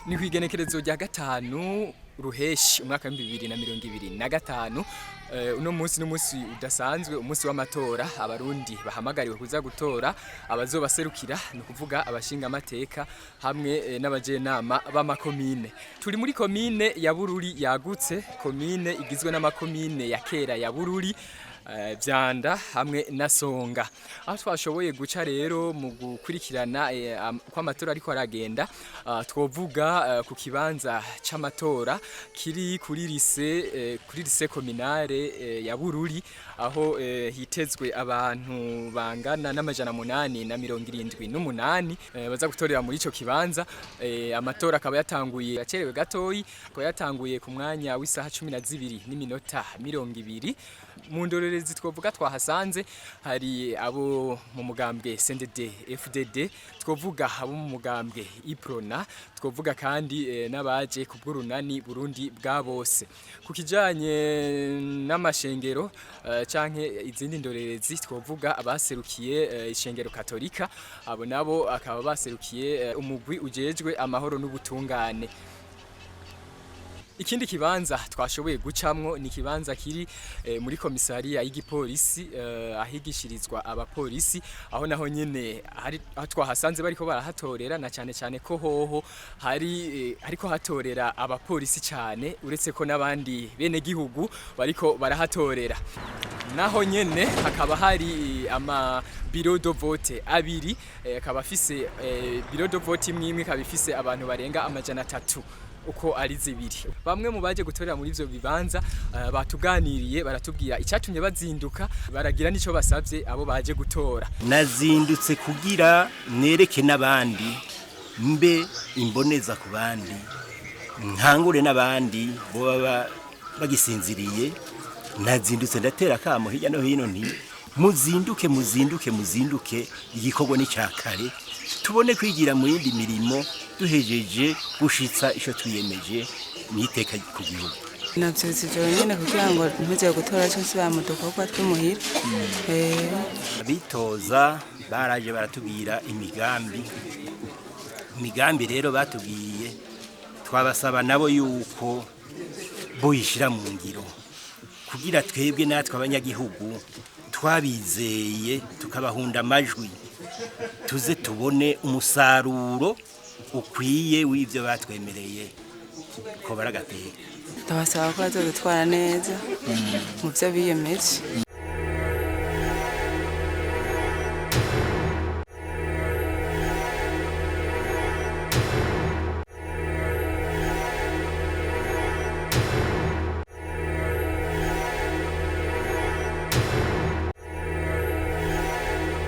Ni kwigenekerezo rya gatanu ruheshi umwaka wa 2025. Uno munsi n'umunsi udasanzwe, umunsi w'amatora. Abarundi bahamagariwe kuza gutora abazobaserukira, no kuvuga abashinga amateka hamwe n'abajenama b'amakomine. Turi muri komine ya Bururi yagutse, komine igizwe n'amakomine ya kera ya Bururi, Vyanda hamwe na Songa. Aho twashoboye guca rero mu gukurikirana kwa amatora ariko aragenda, twovuga ku kibanza c'amatora kiri kuri lycée communale ya Bururi, aho hitezwe abantu bangana n'amajana 878 baza gutorera muri ico kibanza. Amatora akaba yatanguye acerewe gatoyi, ko yatanguye ku mwanya w'isaha 12:20. Mu ndorerezi twovuga twahasanze hari abo mu mugambwe CNDD FDD, twovuga abo mu mugambwe iprona, twovuga kandi n'abaje ku bw'urunani Burundi bwa bose. Ku kijanye n'amashengero canke izindi ndorerezi, twovuga abaserukiye ishengero katolika, abo nabo akaba baserukiye umugwi ujejwe amahoro n'ubutungane. Ikindi kibanza twashoboye gucamwo ni kibanza kiri muri komisariya y'igipolisi, ahigishirizwa abapolisi, aho naho nyene hari twahasanze bariko barahatorera, na cyane cyane ko hoho ariko hatorera abapolisi cyane, uretse ko nabandi bene gihugu bariko barahatorera. Naho nyene hakaba hari ama biro de vote abiri, akaba afise biro de vote imwe ikaba ifise abantu barenga amajana 3 uko ari zibiri. Bamwe mu baje gutorera muri ivyo bibanza batuganiriye, baratubwira icyatumye bazinduka, baragira nico basavye abo baje gutora. Nazindutse kugira nereke n'abandi, mbe imboneza ku bandi, nkangure n'abandi bo baba bagisinziriye. Nazindutse ndatera kamo hirya no hino nti muzinduke, igikorwa ni cyakare, tubone kwigira mu yindi mirimo duhejeje gushitsa ico twiyemeje niteka ku gihugu. Navyuze nyene kugira ngo mpeze gutora cyo sibamudukorwa twumuhira. Bitoza baraje baratubwira imigambi rero batubwiye, twabasaba nabo yuko boyishira mu ngiro kugira twebwe natwe abanyagihugu twabizeye tukabahunda amajwi, tuze tubone umusaruro ukwiye w'ivyo batwemereye ko baragateka. Ndabasaba ko bazodutwara neza mu byo biyemeje.